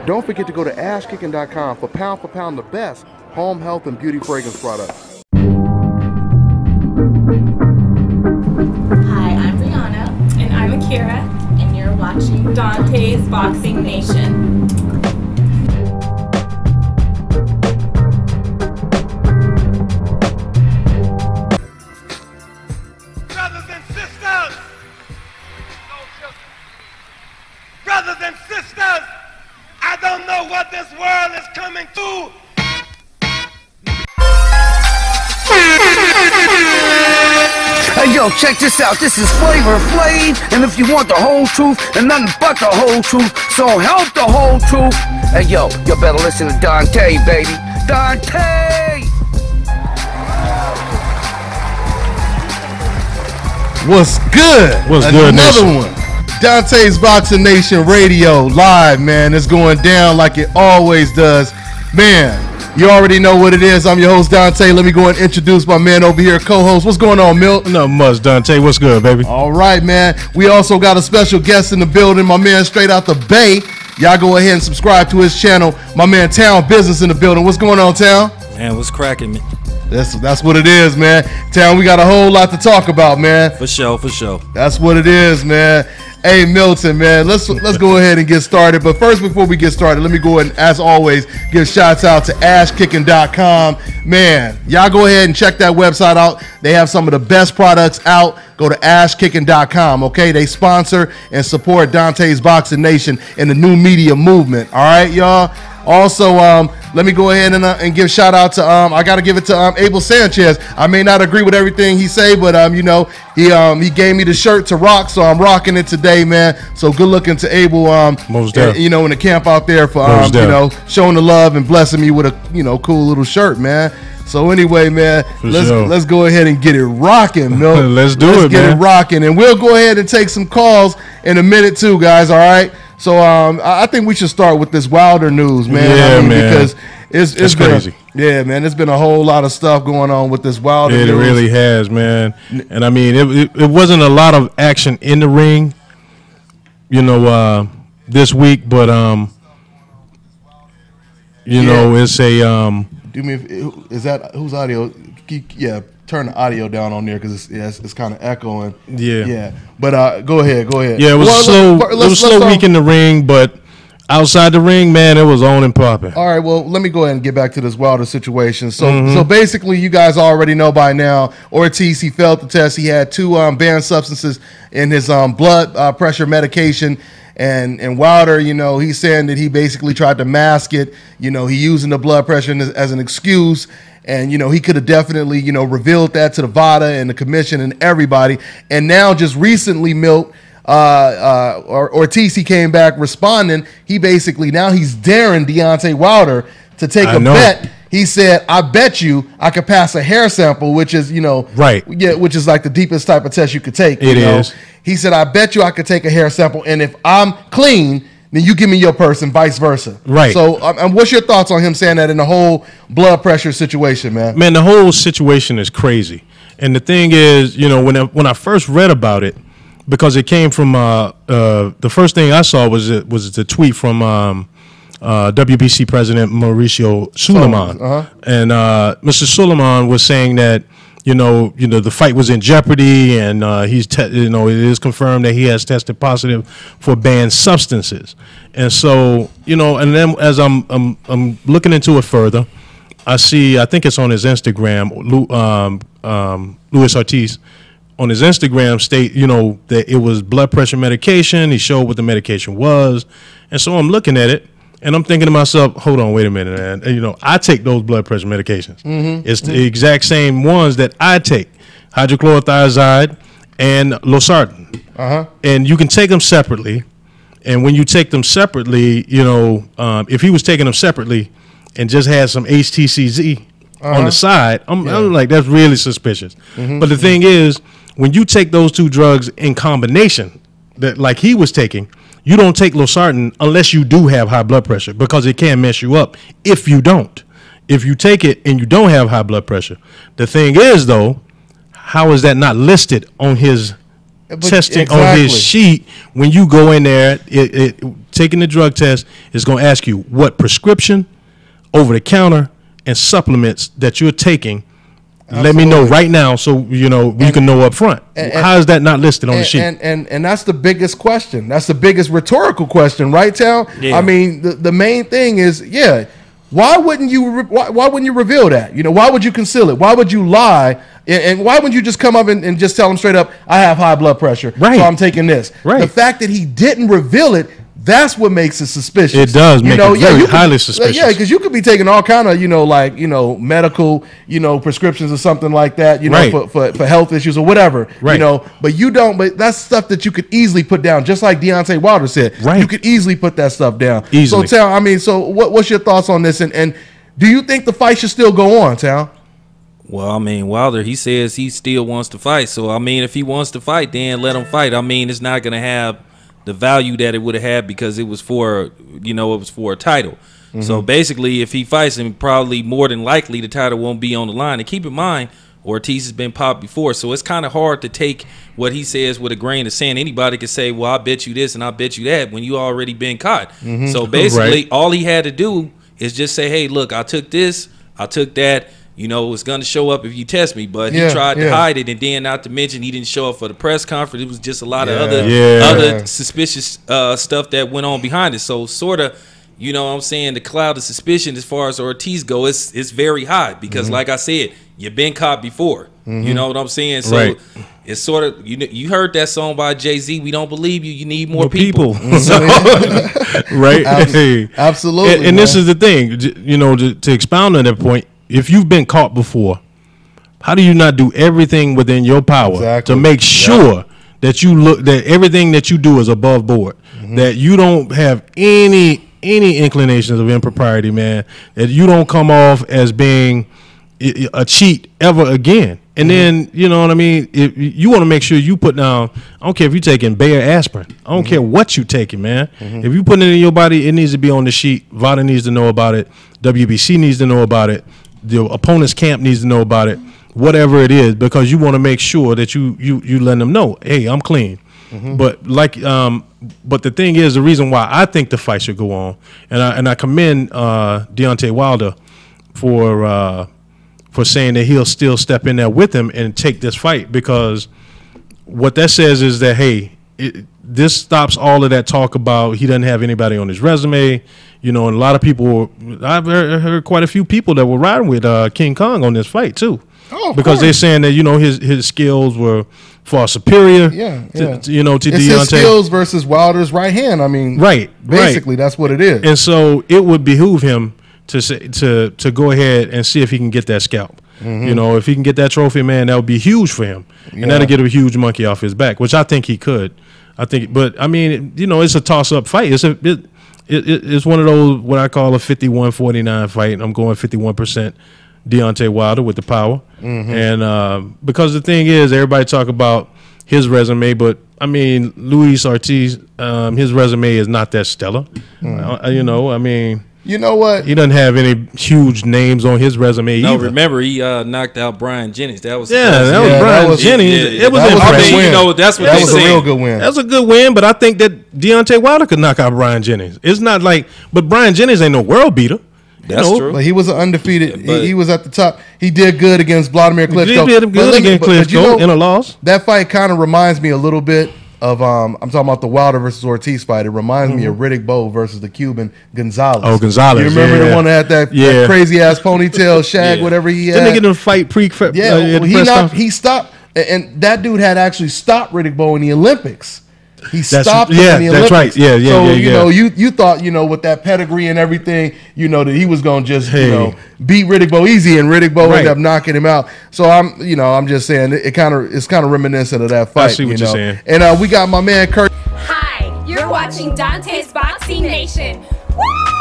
Don't forget to go to ashkicking.com for pound the best home health and beauty fragrance products. Hi, I'm Brianna. And I'm Akira. And you're watching DONTAE'S Boxing Nation. Brothers and sisters, I don't know what this world is coming to. Hey yo, check this out. This is Flavor Flav, and if you want the whole truth and nothing but the whole truth, so help the whole truth. Hey yo, you better listen to Dante, baby. Dante! What's good? What's good, Another Nation? one. Dante's Boxing Nation Radio live, man. It's going down like it always does. Man, you already know what it is. I'm your host, Dante. Let me go and introduce my man over here, co-host. What's going on, Milt? Not much, Dante. What's good, baby? All right, man. We also got a special guest in the building, my man straight out the Bay. Y'all go ahead and subscribe to his channel. My man Town Business in the building. What's going on, Town? Man, what's cracking, man? That's what it is, man. Town, we got a whole lot to talk about, man. For sure. That's what it is, man. Hey, Milton, man, let's go ahead and get started. But first, before we get started, let me go ahead and, as always, give shouts out to ashkicking.com. Man, y'all go ahead and check that website out. They have some of the best products out. Go to ashkicking.com, okay? They sponsor and support Dante's Boxing Nation and the new media movement, all right, y'all? Also, let me go ahead and give shout out to I gotta give it to Abel Sanchez. I may not agree with everything he say, but you know, he gave me the shirt to rock, so I'm rocking it today, man. So good looking to Abel, Most you know, in the camp out there for you know, showing the love and blessing me with a cool little shirt, man. So anyway, man, let's go ahead and get it rocking, Milt. Let's get it rocking, and we'll go ahead and take some calls in a minute too, guys. All right. So I think we should start with this Wilder news, man. Yeah, man. Because it's been crazy. Yeah, man. There's been a whole lot of stuff going on with this Wilder news. It really has, man. And I mean, it wasn't a lot of action in the ring, you know, this week, but you know, it's a Do me, is that whose audio? Yeah. Turn the audio down on there because it's kind of echoing. Yeah. But go ahead. Yeah, it was a slow week in the ring, but outside the ring, man, it was on and popping. All right, well, let me go ahead and get back to this Wilder situation. So basically, you guys already know by now, Ortiz, he failed the test. He had two banned substances in his blood pressure medication. And Wilder, you know, he's saying that he basically tried to mask it. You know, he using the blood pressure as an excuse. And, you know, he could have definitely, you know, revealed that to the VADA and the commission and everybody. And now just recently, Milt, Ortiz, he came back responding. He basically, now he's daring Deontay Wilder to take a bet. He said, I bet you I could pass a hair sample, which is, you know, right. Yeah, which is like the deepest type of test you could take. It is. He said, I bet you I could take a hair sample. And if I'm clean, then you give me your purse and vice versa. Right. So what's your thoughts on him saying that in the whole blood pressure situation, man? Man, the whole situation is crazy. And the thing is, you know, when I first read about it, because it came from the first thing I saw was the tweet from WBC President Mauricio Suleiman. And Mr. Suleiman was saying that, you know, the fight was in jeopardy, and it is confirmed that he has tested positive for banned substances. And so, you know, and then as I'm looking into it further, I think it's on his Instagram, Luis Ortiz, on his Instagram state, you know, that it was blood pressure medication. He showed what the medication was, and so I'm looking at it. And I'm thinking to myself, hold on, wait a minute, man. You know, I take those blood pressure medications. It's the exact same ones that I take, hydrochlorothiazide and losartan. And you can take them separately. And when you take them separately, you know, if he was taking them separately and just had some HTCZ on the side, I'm like, that's really suspicious. But the thing is, when you take those two drugs in combination, that like he was taking, you don't take losartan unless you do have high blood pressure, because it can mess you up if you don't. If you take it and you don't have high blood pressure. The thing is, though, how is that not listed on his testing on his sheet. When you go in there, taking the drug test is going to ask you what prescription, over the counter, and supplements that you're taking. Absolutely. Let me know right now, so you can know up front. How is that not listed on the sheet? And that's the biggest question. That's the biggest rhetorical question, right, Tal? Yeah. I mean, the main thing is, why wouldn't you reveal that? Why would you conceal it? Why would you lie? And why wouldn't you just come up and just tell them straight up, I have high blood pressure, so I'm taking this. Right. The fact that he didn't reveal it, that's what makes it suspicious. It does make it very highly suspicious. Yeah, because you could be taking all kind of, medical, prescriptions or something like that, for health issues or whatever, right. But you don't. But that's stuff that you could easily put down, just like Deontay Wilder said. Right. You could easily put that stuff down. Easily. So, Tal, what's your thoughts on this? And do you think the fight should still go on, Tal? Well, I mean, Wilder, he says he still wants to fight. So, I mean, if he wants to fight, then let him fight. I mean, it's not going to have the value that it would have had because it was for a title. Mm-hmm. So basically, if he fights him, probably more than likely the title won't be on the line. And keep in mind, Ortiz has been popped before, so it's kind of hard to take what he says with a grain of sand. Anybody could say, well, I bet you this and I bet you that when you already been caught. Mm-hmm. So basically, all he had to do is just say, hey, look, I took this, I took that. It's going to show up if you test me, but he tried to hide it, and then not to mention he didn't show up for the press conference. It was just a lot of other suspicious stuff that went on behind it. So sort of, the cloud of suspicion as far as Ortiz goes, it's very high because, like I said, you've been caught before. Mm-hmm. You know what I'm saying? So it's sort of, you heard that song by Jay-Z, We Don't Believe You, You Need More People. So, right? Absolutely. And this is the thing, to expound on that point. If you've been caught before, how do you not do everything within your power to make sure that that everything that you do is above board, that you don't have any inclinations of impropriety, man, that you don't come off as being a cheat ever again. And then, if you want to make sure you put down, I don't care if you're taking Bayer aspirin. I don't care what you're taking, man. If you put it in your body, it needs to be on the sheet. VADA needs to know about it. WBC needs to know about it. The opponent's camp needs to know about it, whatever it is, because you want to make sure that you let them know, hey, I'm clean. But but the thing is, the reason why I think the fight should go on, and I commend Deontay Wilder for saying that he'll still step in there with him and take this fight, because what that says is that, hey, this stops all of that talk about he doesn't have anybody on his resume. And a lot of people, I've heard quite a few people that were riding with King Kong on this fight too, because they're saying that his skills were far superior. To Deontay. His skills versus Wilder's right hand. I mean, basically that's what it is. And so it would behoove him to go ahead and see if he can get that scalp. If he can get that trophy, man, that would be huge for him, and that'll get a huge monkey off his back, which I think he could. But I mean, it's a toss-up fight. It's one of those what I call a 51-49 fight. I'm going 51% Deontay Wilder with the power, and because the thing is, everybody talk about his resume, but I mean, Luis Ortiz, his resume is not that stellar. You know what? He doesn't have any huge names on his resume either. Remember, he knocked out Brian Jennings. That was Brian Jennings. It was impressive. That's what they was a real good win. That was a good win, but I think that Deontay Wilder could knock out Brian Jennings. It's not like, but Brian Jennings ain't no world beater. That's true. But he was an undefeated. He was at the top. He did good against Vladimir Klitschko. He did good against Klitschko in a loss. That fight kind of reminds me a little bit of I'm talking about the Wilder versus Ortiz fight. It reminds me of Riddick Bowe versus the Cuban Gonzalez. Oh, Gonzalez! You remember the one that had that crazy ass ponytail, shag, whatever he had. Didn't they get in a fight he stopped, and that dude had actually stopped Riddick Bowe in the Olympics. He stopped him in the Olympics. That's right. So you thought with that pedigree and everything, that he was gonna just beat Riddick Bowe easy, and Riddick Bowe ended up knocking him out. So I'm just saying it's kind of reminiscent of that fight. I see what you're saying. And we got my man Kurt. Hi, you're watching Dante's Boxing Nation. Woo!